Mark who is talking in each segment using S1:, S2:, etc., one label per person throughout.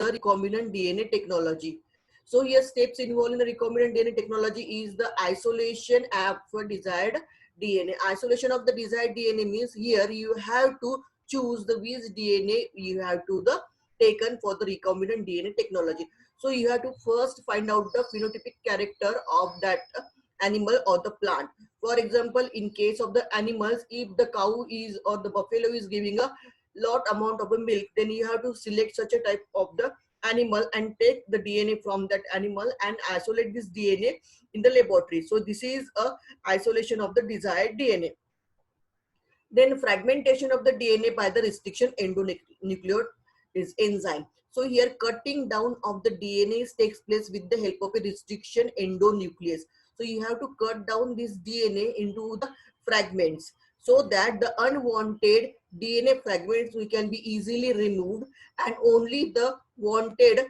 S1: the recombinant DNA technology. So here steps involved in the recombinant DNA technology is the isolation for desired DNA. Isolation of the desired DNA means here you have to choose the which DNA you have to the taken for the recombinant DNA technology. So you have to first find out the phenotypic character of that animal or the plant. For example, in case of the animals, if the cow is or the buffalo is giving a lot amount of milk, then you have to select such a type of the animal and take the DNA from that animal and isolate this DNA in the laboratory. So this is a isolation of the desired DNA. Then fragmentation of the DNA by the restriction endonucleotide enzyme. So here cutting down of the DNA takes place with the help of a restriction endonuclease. So you have to cut down this DNA into the fragments so that the unwanted DNA fragments we can be easily removed, and only the wanted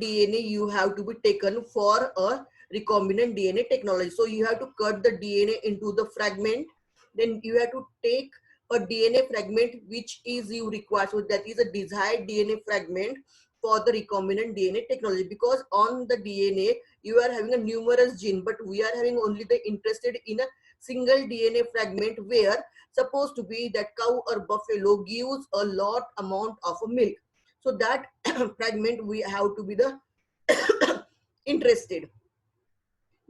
S1: DNA you have to be taken for a recombinant DNA technology. So you have to cut the DNA into the fragment, then you have to take a DNA fragment which is you require, so that is a desired DNA fragment for the recombinant DNA technology. Because on the DNA you are having a numerous gene, but we are having only the interested in a single DNA fragment where supposed to be that cow or buffalo gives a lot amount of milk. So that fragment we have to be the interested.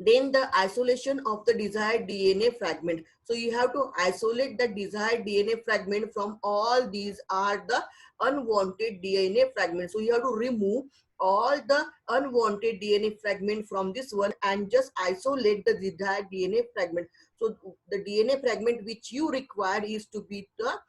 S1: Then the isolation of the desired DNA fragment. So you have to isolate the desired DNA fragment from all these are the unwanted DNA fragments. So you have to remove all the unwanted DNA fragment from this one and just isolate the desired DNA fragment. So the DNA fragment which you require is to be the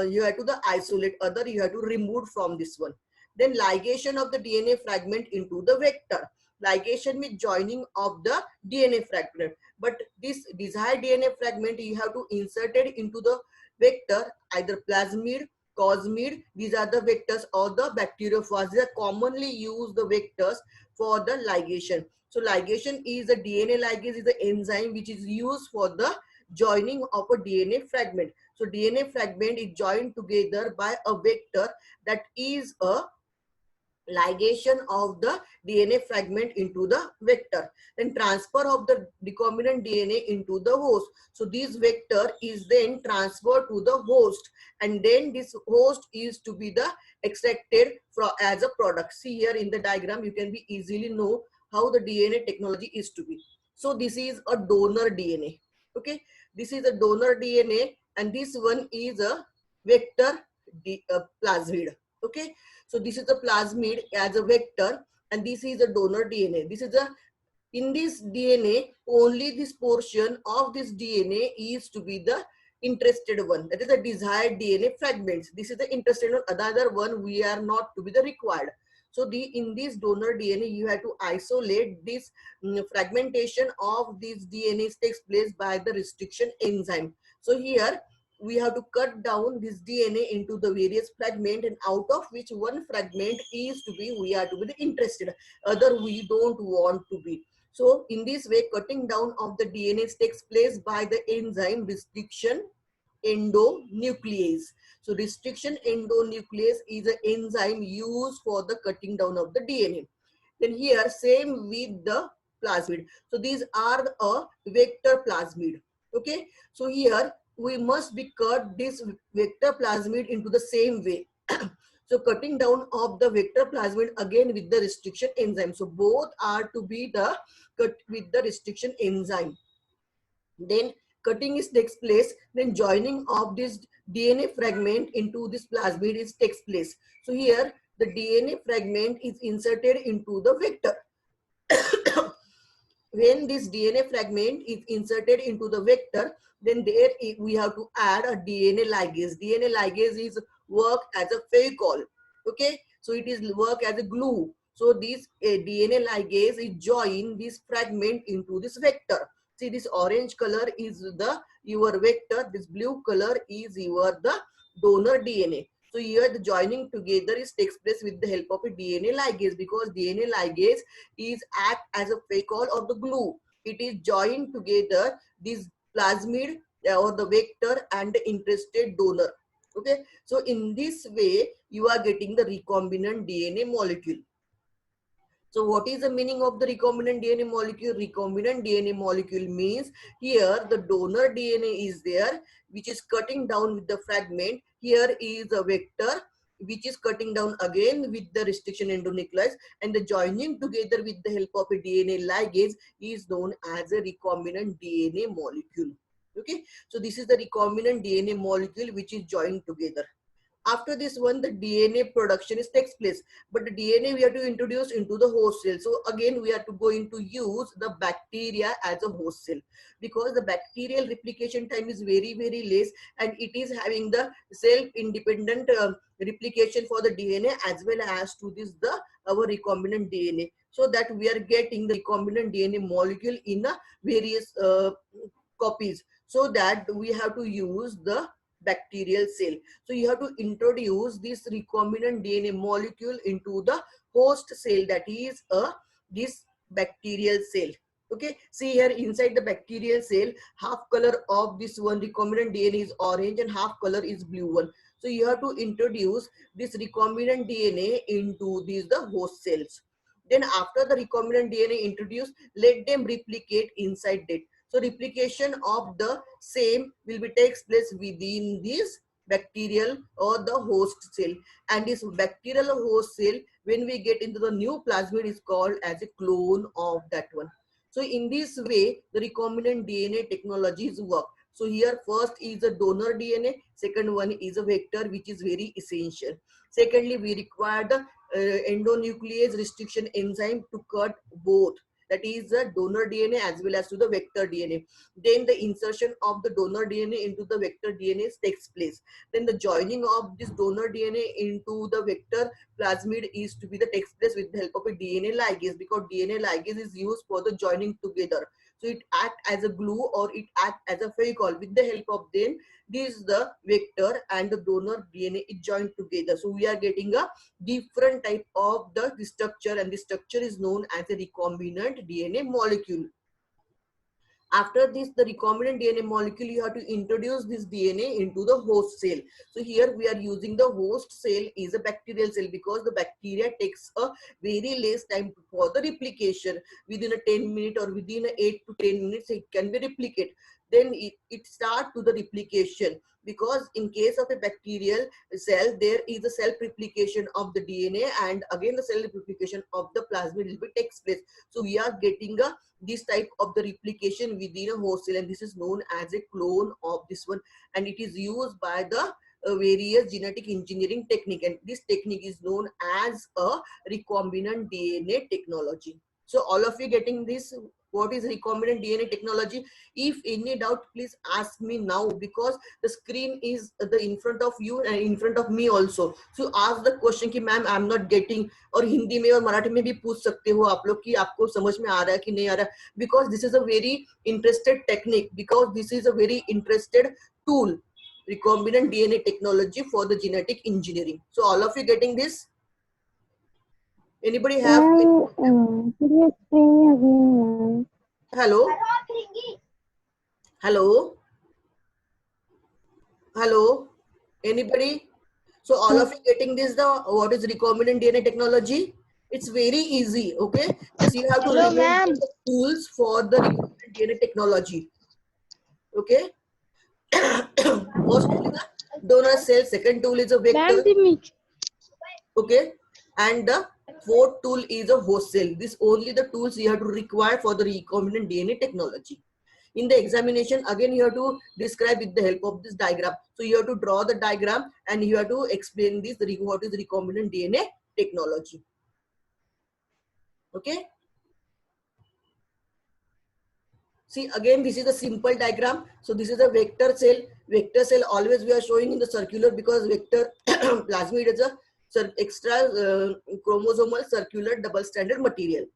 S1: you have to the isolate, other you have to remove from this one. Then ligation of the DNA fragment into the vector. Ligation with joining of the DNA fragment. But this desired DNA fragment you have to insert it into the vector, either plasmid, cosmid. These are the vectors, or the bacteriophage. These are commonly used the vectors for the ligation. So ligation is a DNA ligase is the enzyme which is used for the joining of a DNA fragment. So DNA fragment is joined together by a vector, that is a ligation of the DNA fragment into the vector. Then transfer of the recombinant DNA into the host. So this vector is then transferred to the host, and then this host is to be the extracted from as a product. See here in the diagram you can be easily know how the DNA technology is to be. So this is a donor DNA. Okay, this is a donor DNA, and this one is a vector plasmid. Okay, so this is the plasmid as a vector, and this is a donor DNA. This is a, in this DNA only this portion of this DNA is to be the interested one, that is the desired DNA fragments. This is the interested one, another one we are not to be the required. So in this donor DNA you have to isolate this fragmentation of this DNA takes place by the restriction enzyme. So here we have to cut down this DNA into the various fragment, and out of which one fragment is to be we are to be interested, other we don't want to be. So in this way cutting down of the DNA takes place by the enzyme restriction endonuclease. So restriction endonuclease is an enzyme used for the cutting down of the DNA. Then here same with the plasmid. So these are a vector plasmid. Okay, so here we must be cut this vector plasmid into the same way. So cutting down of the vector plasmid again with the restriction enzyme. So both are to be the cut with the restriction enzyme. Then cutting is takes place, then joining of this DNA fragment into this plasmid is takes place. So here the DNA fragment is inserted into the vector. When this DNA fragment is inserted into the vector, then there we have to add a DNA ligase. DNA ligase is work as a favicol. Okay, so it is work as a glue. So this DNA ligase is join this fragment into this vector. See, this orange color is the your vector, this blue color is your the donor DNA. So here the joining together is takes place with the help of a DNA ligase, because DNA ligase is act as a favicol or the glue. It is joined together this plasmid or the vector and the interested donor. Okay, so in this way you are getting the recombinant DNA molecule. So what is the meaning of the recombinant DNA molecule? Recombinant DNA molecule means here the donor DNA is there, which is cutting down with the fragment. Here is a vector which is cutting down again with the restriction endonuclease, and the joining together with the help of a DNA ligase is known as a recombinant DNA molecule. Okay, so this is the recombinant DNA molecule which is joined together. After this one, the DNA production is takes place, but the DNA we have to introduce into the host cell. So again we are going to use the bacteria as a host cell, because the bacterial replication time is very less, and it is having the self independent replication for the DNA as well as to this the our recombinant DNA, so that we are getting the recombinant DNA molecule in a various copies, so that we have to use the bacterial cell. So you have to introduce this recombinant DNA molecule into the host cell, that is this bacterial cell. Okay, see here inside the bacterial cell, half color of this one recombinant DNA is orange and half color is blue one. So you have to introduce this recombinant DNA into these the host cells. Then after the recombinant DNA introduced, let them replicate inside it. So replication of the same will be takes place within this bacterial or the host cell, and this bacterial host cell, when we get into the new plasmid, is called as a clone of that one. So in this way the recombinant DNA technologies work. So here first is a donor DNA, second one is a vector, which is very essential. Secondly, we require the endonuclease restriction enzyme to cut both, that is the donor DNA as well as to the vector DNA. Then the insertion of the donor DNA into the vector DNA takes place. Then the joining of this donor DNA into the vector plasmid is to be the takes place with the help of a DNA ligase, because DNA ligase is used for the joining together. So it act as a glue or it act as a Fevicol. With the help of them, this is the vector and the donor DNA is joined together. So we are getting a different type of the structure, and the structure is known as a recombinant DNA molecule. After this, the recombinant DNA molecule, you have to introduce this DNA into the host cell. So here we are using the host cell is a bacterial cell, because the bacteria takes a very less time for the replication. Within a 10 minute or within a 8 to 10 minutes, it can be replicated. Then it starts to the replication, because in case of a bacterial cell, there is a self-replication of the DNA, and again the self-replication of the plasmid will be takes place. So we are getting a this type of the replication within a host cell, and this is known as a clone of this one, and it is used by the various genetic engineering technique, and this technique is known as a recombinant DNA technology. So all of you getting this, what is recombinant DNA technology? If any doubt, please ask me now, because the screen is the in front of you and in front of me also. So ask the question कि ma'am I am not getting, और हिंदी में और मराठी में भी पूछ सकते हो आप लोग कि आपको समझ में आ रहा है कि नहीं आ रहा, because this is a very interested technique, because this is a very interested tool, recombinant DNA technology for the genetic engineering. So all of you getting this? Anybody have
S2: Could you explain me again,
S1: hello hello hello anybody? So all of you getting this, the what is recombinant DNA technology? It's very easy. Okay, just you have to
S2: Hello,
S1: remember
S2: ma'am.
S1: the tools for the recombinant DNA technology. Okay. First tool is a donor cell, second tool is a vector. Okay, and the fourth tool is a host cell. This only the tools you have to require for the recombinant DNA technology. In the examination, again you have to describe with the help of this diagram. So you have to draw the diagram and you have to explain this, what is recombinant DNA technology. Okay. See, again, this is a simple diagram. So this is a vector cell. Vector cell always we are showing in the circular, because vector plasmid is a extra chromosomal circular double stranded material.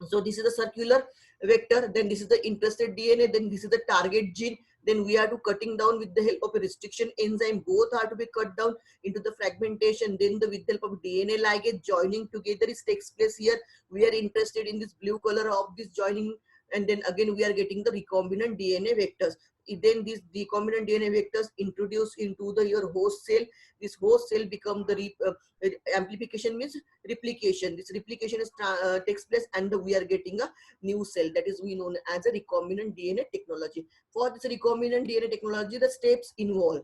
S1: So this is the circular vector, then this is the interested DNA, then this is the target gene. Then we are to cutting down with the help of a restriction enzyme. Both are to be cut down into the fragmentation. Then with the help of DNA ligase joining together is takes place here. We are interested in this blue color of this joining, and then again we are getting the recombinant DNA vectors. then these recombinant DNA vectors introduced into the your host cell. This host cell become the amplification means replication. This replication is takes place, and we are getting a new cell, that is we known as a recombinant DNA technology. For this recombinant DNA technology, the steps involve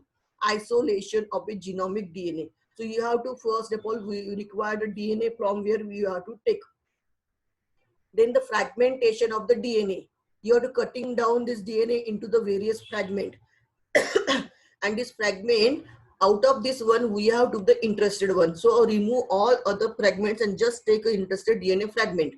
S1: isolation of a genomic DNA. So you have to first of all, we require the DNA from where we have to take. Then the fragmentation of the DNA. You are to cutting down this DNA into the various fragment. And this fragment, out of this one, we have to the interested one. So remove all other fragments and just take an interested DNA fragment.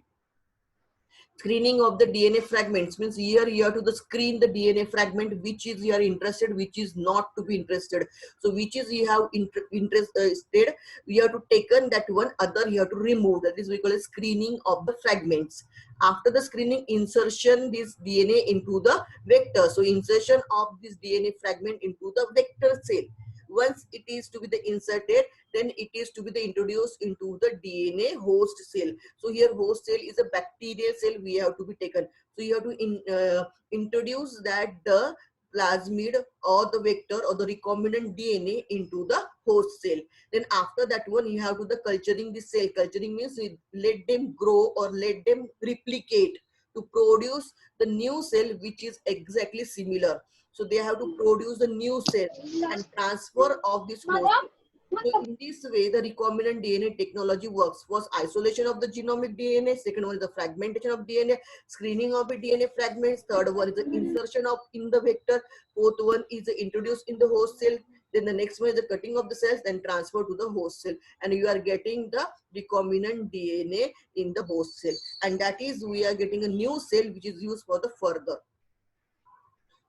S1: Screening of the DNA fragments means here you have to the screen the DNA fragment which is you are interested, which is not to be interested. So which is you have interested, you have to taken that one, other you have to remove. That is we call a screening of the fragments. After the screening, insertion this DNA into the vector. So insertion of this DNA fragment into the vector cell. Once it is to be the inserted, then it is to be the introduced into the DNA host cell. So here host cell is a bacterial cell we have to be taken. So you have to introduce that the plasmid or the vector or the recombinant DNA into the host cell. Then after that one, you have to the culturing the cell. Culturing means let them grow or let them replicate to produce the new cell which is exactly similar. So they have to produce the new cell and transfer of this host. So in this way, the recombinant DNA technology works. First, isolation of the genomic DNA. Second one is the fragmentation of DNA, screening of the DNA fragments. Third one is the insertion of in the vector. Fourth one is the introduced in the host cell. Then the next one is the cutting of the cells, then transfer to the host cell. And you are getting the recombinant DNA in the host cell. And that is, we are getting a new cell which is used for the further.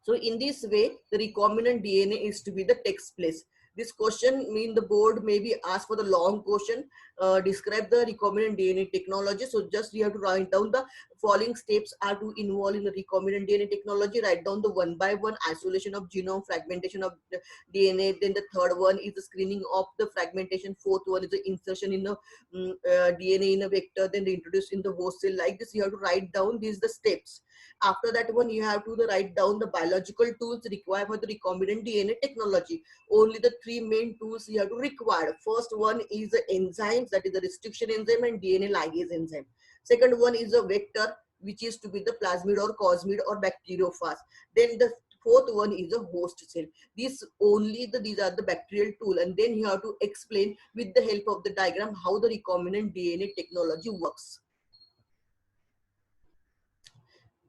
S1: So in this way, the recombinant DNA is to be the takes place. This question mean the board may be asked for the long question. Describe the recombinant DNA technology. So just you have to write down the following steps are to involve in the recombinant DNA technology. Write down the one by one isolation of genome, fragmentation of the DNA. Then the third one is the screening of the fragmentation. Fourth one is the insertion in the DNA in a vector. Then they introduce in the host cell. Like this, you have to write down these the steps. After that one, you have to write down the biological tools required for the recombinant DNA technology. Only the three main tools you have to require. First one is the enzymes, that is the restriction enzyme and DNA ligase enzyme. Second one is a vector, which is to be the plasmid or cosmid or bacteriophage. Then the fourth one is a host cell. These are the bacterial tool, and then you have to explain with the help of the diagram how the recombinant DNA technology works.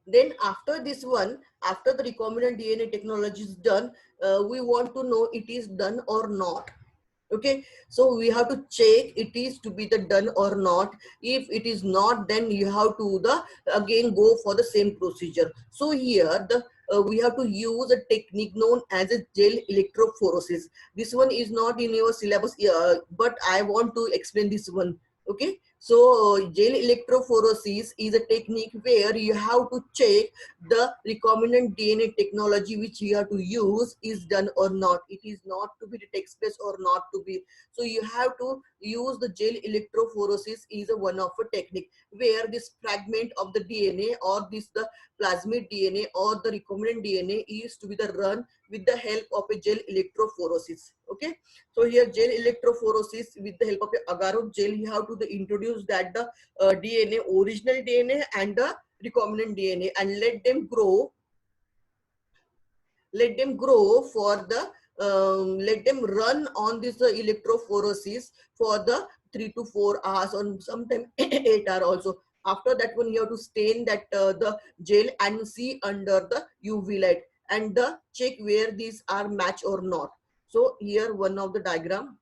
S1: Then after this one, after the recombinant DNA technology is done, we want to know it is done or not. Okay, so we have to check it is to be the done or not. If it is not, then you have to again go for the same procedure. So here we have to use a technique known as a gel electrophoresis. This one is not in your syllabus, but I want to explain this one. Okay, so gel electrophoresis is a technique where you have to check the recombinant DNA technology which you have to use is done or not. It is not to be the text space or not to be. So you have to use the gel electrophoresis is a one of a technique where this fragment of the DNA or this the plasmid DNA or the recombinant DNA is to be the run with the help of a gel electrophoresis. Okay, so here gel electrophoresis with the help of a agar-agar gel, you have to introduce that the DNA, original DNA and the recombinant DNA, and let them grow for the let them run on this electrophoresis for the 3 to 4 hours or sometimes 8 hours also. After that one, you have to stain that the gel and see under the UV light and check where these are match or not. So here one of the diagram.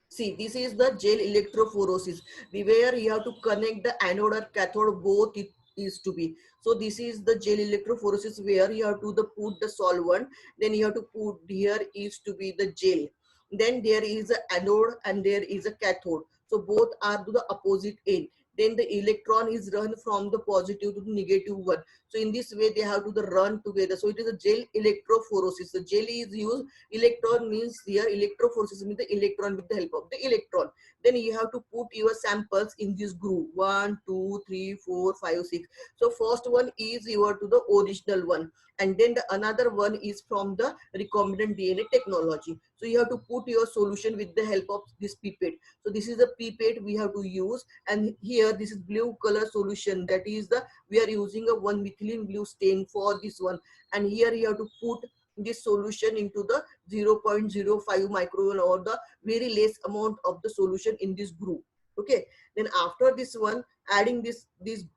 S1: See, this is the gel electrophoresis, where you have to connect the anode or cathode, both it is to be. So this is the gel electrophoresis where you have to put the solvent, then you have to put here is to be the gel. Then there is a anode and there is a cathode. So both are to the opposite end. then the electron is run from the positive to the negative one. So in this way they have to the run together. So it is a gel electrophoresis. The gel is used, electron means here, electrophoresis means the electron, with the help of the electron. Then you have to put your samples in this group 1 2 3 4 5 6. So first one is your to the original one, and then the another one is from the recombinant DNA technology. So you have to put your solution with the help of this pipette. So this is the pipette we have to use, and here this is blue color solution, that is the, we are using a 1 methylene blue stain for this one, and here you have to put this solution into the 0.05 micron or the very less amount of the solution in this group. Okay, then after this one, adding this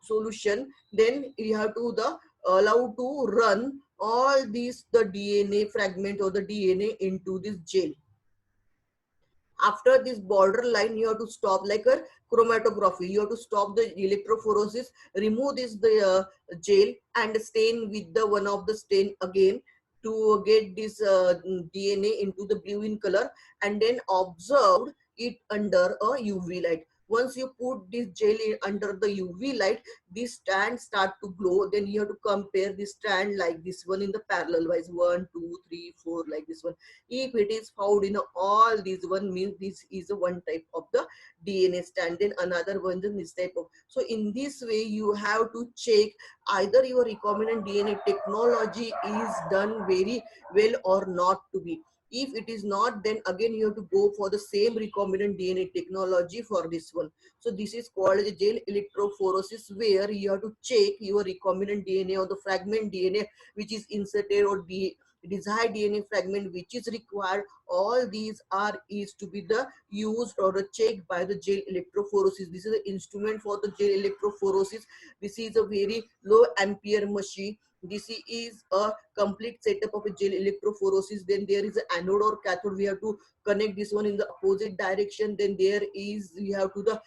S1: solution, then you have to the allow to run all these the DNA fragment or the DNA into this gel. After this border line, you have to stop like a chromatography. You have to stop the electrophoresis, remove this the gel and stain with the one of the stain again to get this DNA into the blue in color, and then observe it under a UV light. Once you put this gel under the UV light, this strand start to glow. Then you have to compare this strand like this one in the parallel wise, 1 2 3 4 like this one. If it is found in all these one, means this is a one type of the DNA strand, then another one is this type of. So in this way you have to check either your recombinant DNA technology is done very well or not to be. If it is not, then again you have to go for the same recombinant DNA technology for this one. So this is called a gel electrophoresis, where you have to check your recombinant DNA or the fragment DNA which is inserted, or the desired DNA fragment which is required. All these are is to be the used or checked by the gel electrophoresis. This is the instrument for the gel electrophoresis. This is a very low ampere machine. This is a complete setup of a gel electrophoresis. Then there is an anode or cathode. We have to connect this one in the opposite direction. Then there is, we have to the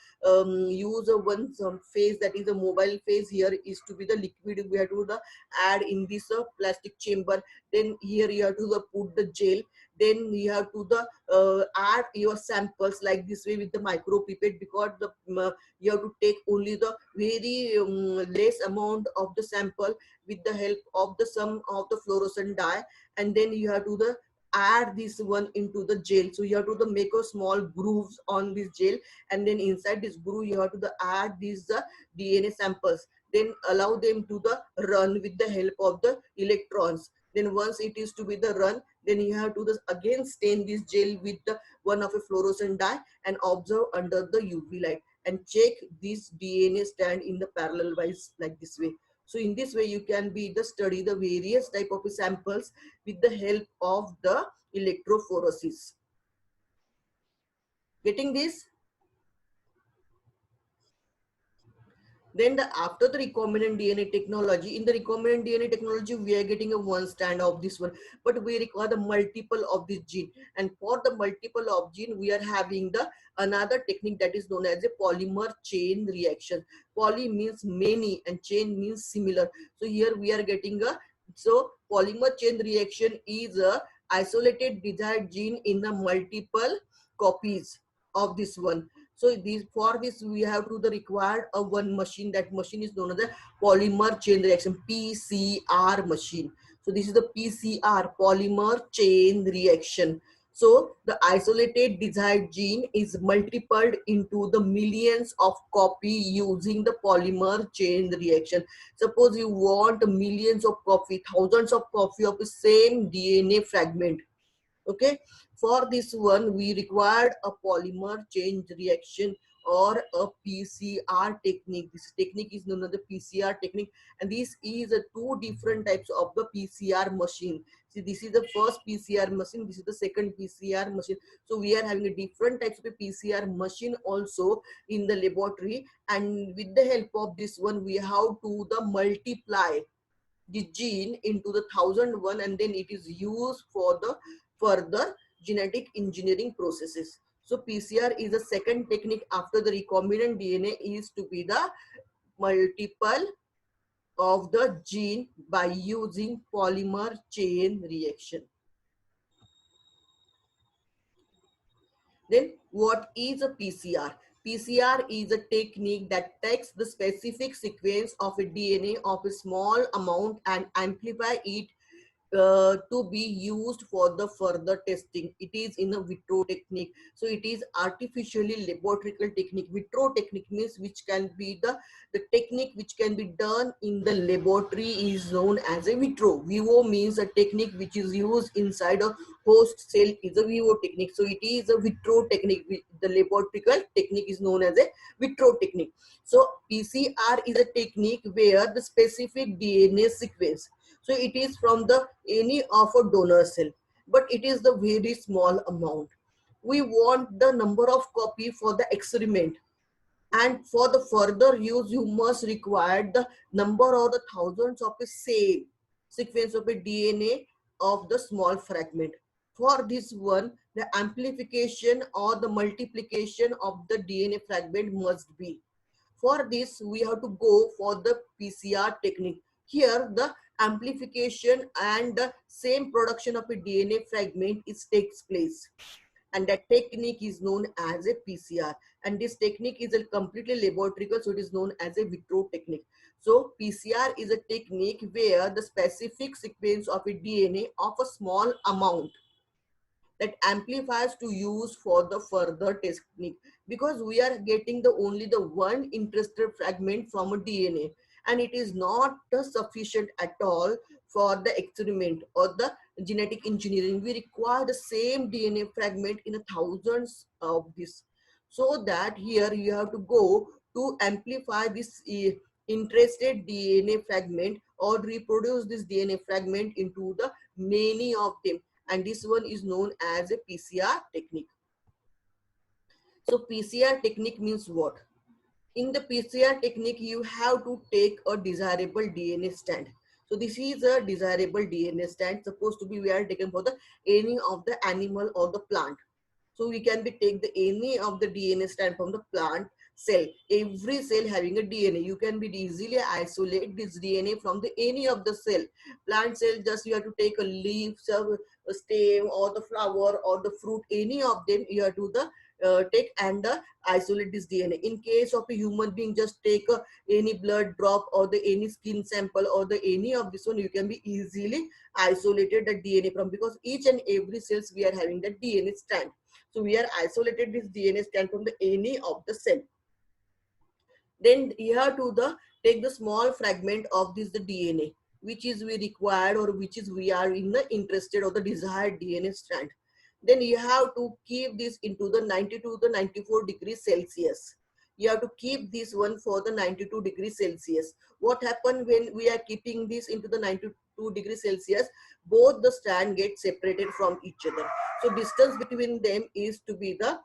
S1: use a one phase, that is a mobile phase. Here is to be the liquid. We have to the add in this plastic chamber. Then here you have to the put the gel. Then you have to the add your samples like this way with the micro pipette, because the you have to take only the very less amount of the sample with the help of the some of the fluorescent dye, and then you have to the add this one into the gel. So you have to the make a small grooves on this gel, and then inside this groove you have to the add these DNA samples, then allow them to the run with the help of the electrons. Then once it is to be the run, then you have to the again stain this gel with the one of a fluorescent dye and observe under the UV light, and check this DNA stand in the parallel wise like this way. So in this way you can be the study the various type of samples with the help of the electrophoresis. Getting this? Then after the recombinant DNA technology, in the recombinant DNA technology, we are getting a one strand of this one, but we require the multiple of this gene. And for the multiple of gene, we are having the another technique that is known as a polymer chain reaction. Poly means many and chain means similar. So here we are getting a, so polymer chain reaction is a isolated desired gene in the multiple copies of this one. So these, for this we have to the required a one machine. That machine is known as a polymer chain reaction, PCR machine. So this is the PCR, polymer chain reaction. So the isolated desired gene is multiplied into the millions of copy using the polymer chain reaction. Suppose you want millions of copy, thousands of copy of the same DNA fragment. Okay, for this one we required a polymer chain reaction or a PCR technique. This technique is known as the PCR technique, and this is a two different types of the PCR machine. See, this is the first PCR machine, this is the second PCR machine. So we are having a different types of a PCR machine also in the laboratory, and with the help of this one we have to the multiply the gene into the 1001, and then it is used for the further genetic engineering processes. So PCR is the second technique after the recombinant DNA is to be the multiple of the gene by using polymer chain reaction. Then what is a PCR? PCR is a technique that takes the specific sequence of a DNA of a small amount and amplify it to be used for the further testing. It is in a vitro technique. So it is artificially laboratory technique. Vitro technique means which can be the technique which can be done in the laboratory is known as a vitro. Vivo means a technique which is used inside a host cell is a vivo technique. So it is a vitro technique. The laboratory technique is known as a vitro technique. So PCR is a technique where the specific DNA sequence, so it is from the any of a donor cell, but it is the very small amount. We want the number of copy for the experiment, and for the further use you must require the number or the thousands of a same sequence of a DNA of the small fragment. For this one, the amplification or the multiplication of the DNA fragment must be. For this, we have to go for the PCR technique. Here, the amplification and the same production of a DNA fragment is takes place. And that technique is known as a PCR. And this technique is a completely laboratory, so it is known as a vitro technique. So PCR is a technique where the specific sequence of a DNA of a small amount that amplifies to use for the further technique, because we are getting the only the one interested fragment from a DNA, and it is not sufficient at all for the experiment or the genetic engineering. We require the same DNA fragment in a thousands of this, so that here you have to go to amplify this interested DNA fragment or reproduce this DNA fragment into the many of them, and this one is known as a PCR technique. So PCR technique means what? In the PCR technique, you have to take a desirable DNA stand. So this is a desirable DNA stand supposed to be we are taken for the any of the animal or the plant. So we can be take the any of the DNA stand from the plant cell. Every cell having a DNA. You can be easily isolate this DNA from the any of the cell. Plant cell, just you have to take a leaf, a stem or the flower or the fruit, any of them you have to the take and isolate this DNA. In case of a human being, just take any blood drop or the any skin sample or the any of this one, you can be easily isolated the DNA from, because each and every cells we are having the DNA strand. So we are isolated this DNA strand from the any of the cell. Then you have to the take the small fragment of this the DNA, which is we required or which is we are in the interested or the desired DNA strand. Then you have to keep this into the 92 to 94 degrees Celsius. You have to keep this one for the 92 degrees Celsius. What happens when we are keeping this into the 92 degrees Celsius? Both the strand get separated from each other. So distance between them is to be the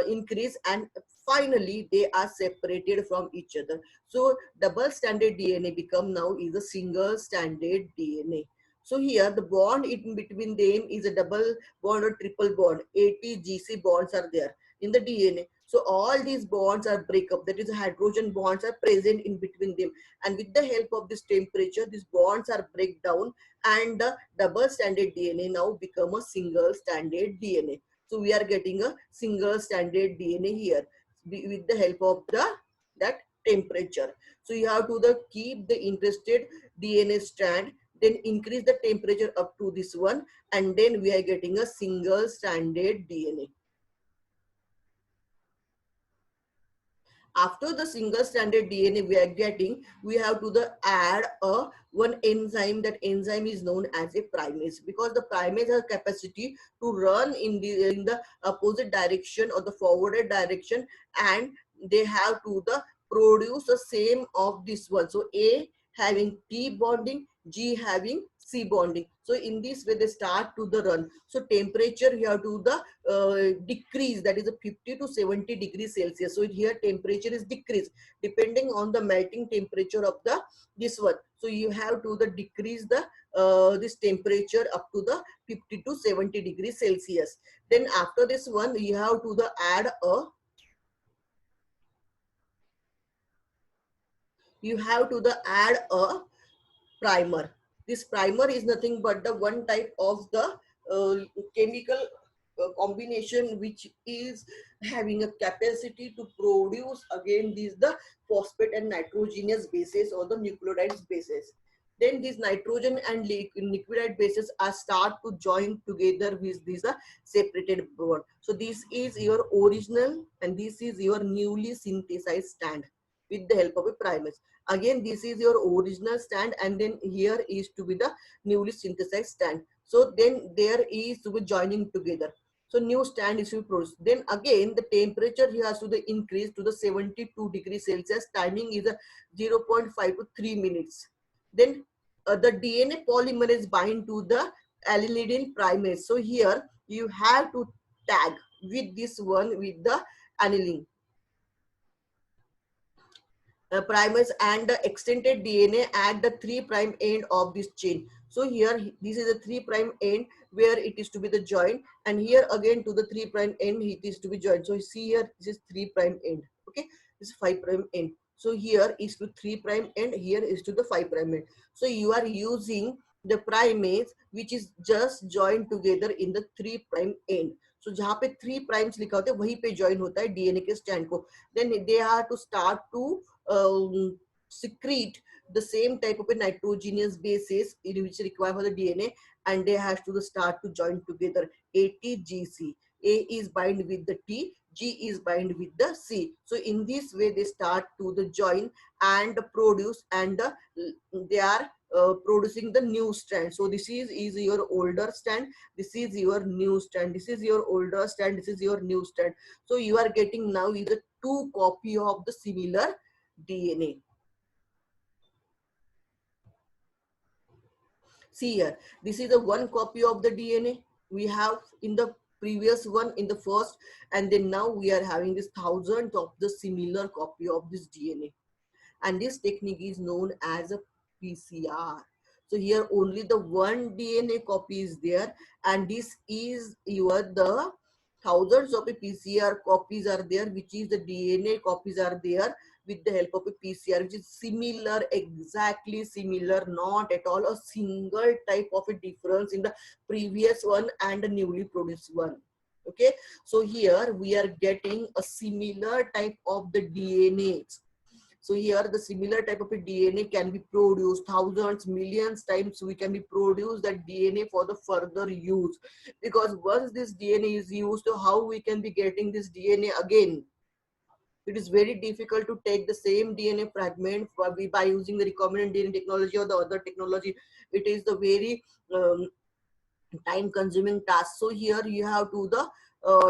S1: increase, and finally they are separated from each other. So double stranded DNA become now is a single stranded DNA. So here the bond in between them is a double bond or triple bond. ATGC bonds are there in the DNA. So all these bonds are break up, that is hydrogen bonds are present in between them, and with the help of this temperature these bonds are break down, and the double stranded DNA now become a single stranded DNA. So we are getting a single stranded DNA here with the help of that temperature. So you have to keep the interested DNA strand, then increase the temperature up to this one, and then we are getting a single stranded DNA. After the single stranded DNA we are getting, we have to add a one enzyme. That enzyme is known as a primase, because the primase has capacity to run in the opposite direction or the forwarded direction, and they have to produce the same of this one. So A having T bonding, G having C bonding. So in this way they start to the run. So temperature you have to decrease, that is a 50 to 70 degrees Celsius. So here temperature is decreased depending on the melting temperature of the this one. So you have to decrease the this temperature up to the 50 to 70 degrees Celsius. Then after this one you have to add a primer. This primer is nothing but the one type of the chemical combination which is having a capacity to produce again these the phosphate and nitrogenous bases or the nucleotide bases. Then these nitrogen and nucleotide bases are start to join together with these separated bond. So this is your original and this is your newly synthesized strand with the help of a primase. Again, this is your original strand and then here is to be the newly synthesized strand. So then there is to be joining together. So new strand is to be produced. Then again, the temperature here has to be increased to the 72 degrees Celsius. Timing is a 0.5 to 3 minutes. Then the DNA polymerase bind to the alanine primase. So here you have to tag with this one with the aniline primers and the extended DNA at the 3' end of this chain. So here this is a 3' end where it is to be the joint, and here again to the 3' end it is to be joined. So you see here this is 3' end. Okay, this is 5' end. So here is to 3' end, here is to the 5' end. So you are using the primase which is just joined together in the 3' end. So जहाँ पे 3 primes लिखा होता है वहीं पे join होता है DNA के स्टैंड को. Then they have to start to secrete the same type of a nitrogenous bases in which require for the DNA, and they have to start to join together. ATGC. A is bind with the T, G is bind with the C. So in this way they start to the join and produce, and they are producing the new strand. So this is your older strand, this is your new strand, this is your older strand, this is your new strand. So you are getting now is a 2 copy of the similar DNA. See here, this is the 1 copy of the DNA we have in the previous one in the first, and then now we are having this thousand of the similar copy of this DNA, and this technique is known as a PCR. So here only the one DNA copy is there, and this is your the thousands of a PCR copies are there, which is the DNA copies are there with the help of a PCR, which is similar, exactly similar, not at all a single type of a difference in the previous one and the newly produced one. Okay, so here we are getting a similar type of the DNA. So here the similar type of a DNA can be produced thousands, millions times. We can be produce that DNA for the further use, because once this DNA is used, how we can be getting this DNA again? It is very difficult to take the same DNA fragment by using the recombinant DNA technology or the other technology. It is the very time consuming task. So here you have to the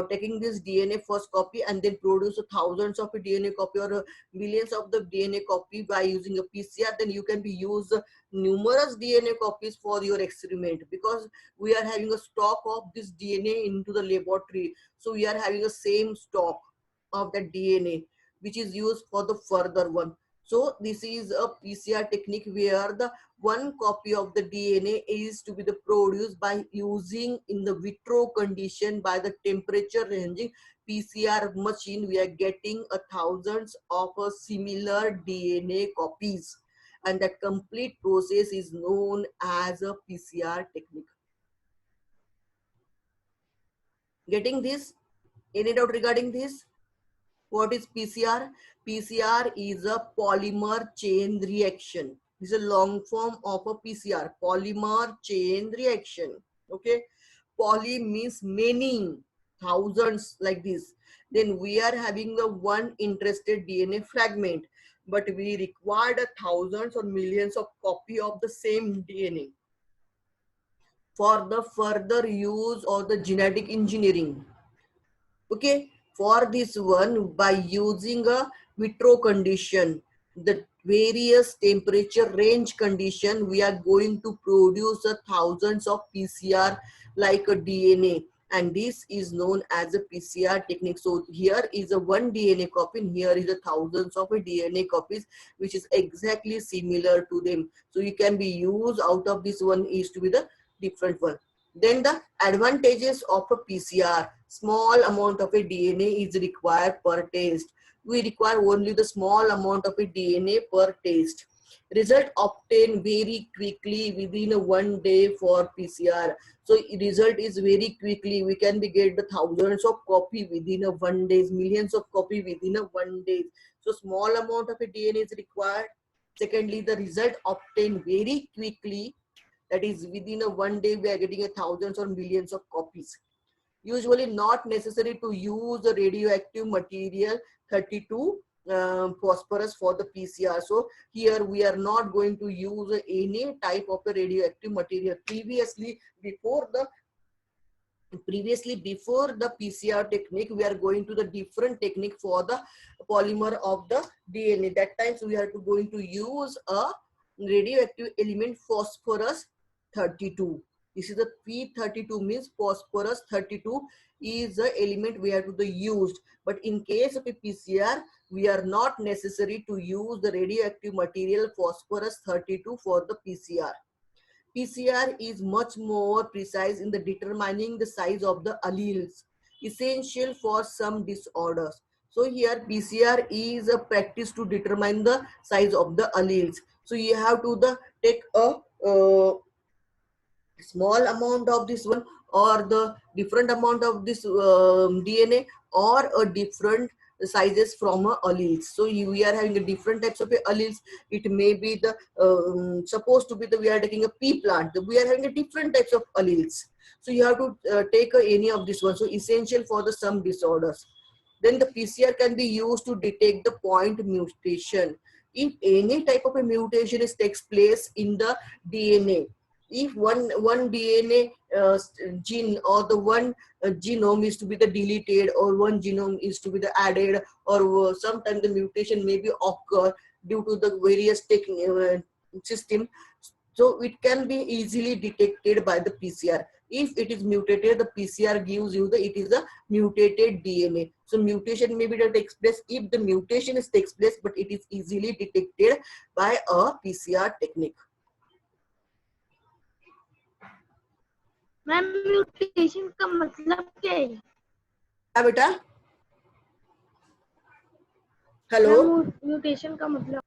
S1: taking this DNA first copy and then produce thousands of a DNA copy or millions of the DNA copy by using a PCR. Then you can be use numerous DNA copies for your experiment, because we are having a stock of this DNA into the laboratory. So we are having a same stock of the DNA which is used for the further one. So this is a PCR technique where the 1 copy of the DNA is to be the produced by using in the vitro condition by the temperature ranging PCR machine. We are getting a thousands of a similar DNA copies, and that complete process is known as a PCR technique. Getting this? Any doubt regarding this? What is PCR? PCR is a polymer chain reaction. This is a long form of a PCR, polymer chain reaction. Okay, poly means many, thousands like this. Then we are having the one interested DNA fragment, but we required a thousands or millions of copy of the same DNA for the further use of the genetic engineering. Okay, for this one, by using a vitro condition, the various temperature range condition, we are going to produce a thousands of PCR like a DNA, and this is known as a PCR technique. So here is a one DNA copy, and here is a thousands of a DNA copies which is exactly similar to them. So you can be used out of this one is to be the different one. Then the advantages of a PCR: small amount of a DNA is required per test. We require only the small amount of a DNA per test. Result obtained very quickly within a 1 day for PCR. So result is very quickly. We can be get the thousands of copy within a 1 day, millions of copy within a 1 day. So small amount of a DNA is required. Secondly, the result obtained very quickly. That is within a 1 day, we are getting a thousands or millions of copies. Usually not necessary to use the radioactive material 32 phosphorus for the PCR. So here we are not going to use any type of a radioactive material. Previously before the PCR technique, we are going to the different technique for the polymer of the DNA. That times we are going to use a radioactive element phosphorus 32. This is the P32, means phosphorus 32 is the element we have to the used. But in case of a PCR, we are not necessary to use the radioactive material phosphorus 32 for the PCR. PCR is much more precise in the determining the size of the alleles, essential for some disorders. So here PCR is a practice to determine the size of the alleles. So you have to take a small amount of this one, or the different amount of this DNA, or a different sizes from alleles. So we are having a different types of alleles. It may be the supposed to be the we are taking a pea plant. We are having a different types of alleles. So you have to take any of this one. So essential for the some disorders. Then the PCR can be used to detect the point mutation. If any type of a mutation takes place in the DNA, if one DNA gene, or the one genome is to be the deleted, or one genome is to be the added, or sometimes the mutation may be occur due to the various system, so it can be easily detected by the PCR. If it is mutated, the PCR gives you the it is a mutated DNA. So mutation maybe that takes place if the mutation is takes place, but it is easily detected by a PCR technique.
S2: Ma'am mutation का मतलब क्या है?
S1: क्या बेटा? Hello.
S2: Mutation का मतलब?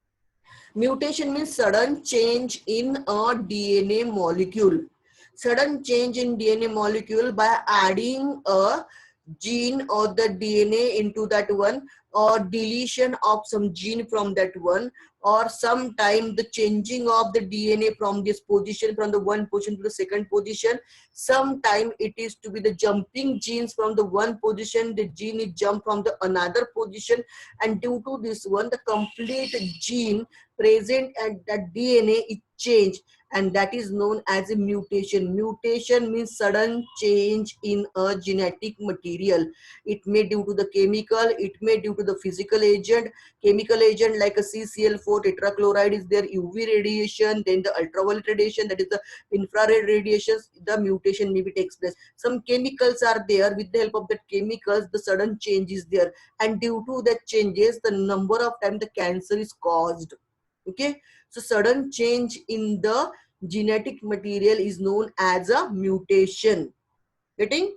S1: Mutation means sudden change in a DNA molecule. Sudden change in DNA molecule by adding a gene or the DNA into that one, or deletion of some gene from that one, or sometime the changing of the DNA from this position, from the one position to the second position. Sometime it is to be the jumping genes from the one position, the gene is jump from the another position, and due to this one, the complete gene present at that DNA is changed, and that is known as a mutation. Mutation means sudden change in a genetic material. It may due to the chemical, it may due to the physical agent. Chemical agent like a CCl4 tetrachloride is there, UV radiation, then the ultraviolet radiation, that is the infrared radiations, the mutation maybe takes place. Some chemicals are there, with the help of the chemicals the sudden change is there, and due to that changes the number of time the cancer is caused. Okay, so sudden change in the genetic material is known as a mutation. Getting?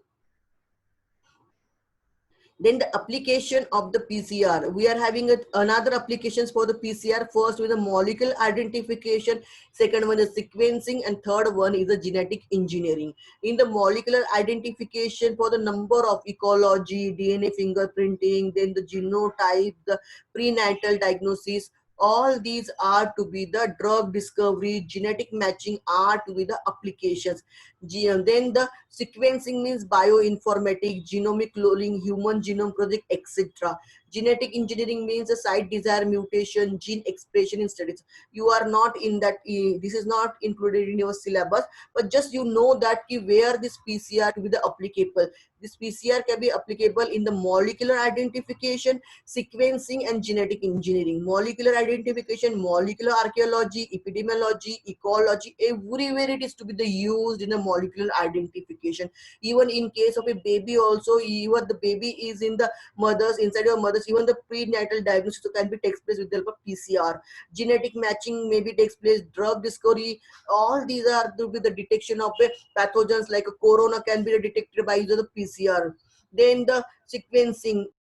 S1: Then the application of the PCR. We are having another applications for the PCR. First with the molecular identification, second one is sequencing, and third one is the genetic engineering. In the molecular identification, for the number of ecology, DNA fingerprinting, then the genotype, the prenatal diagnosis, all these are to be the drug discovery, genetic matching are to be the applications. Then the sequencing means bioinformatics, genomic cloning, human genome project, etc. Genetic engineering means a site desired mutation, gene expression in studies. You are not in that, this is not included in your syllabus, but just you know that where this PCR to be the applicable. This PCR can be applicable in the molecular identification, sequencing, and genetic engineering. Molecular identification, molecular archaeology, epidemiology, ecology, everywhere it is to be the used in the molecular identification. Even in case of a baby also, even the baby is in the mother's, inside your mother's, even the prenatal diagnosis can be takes place with the help of PCR. Genetic matching maybe takes place, drug discovery, all these are to be the detection of pathogens like a corona can be detected by using the PCR. Then the sequencing,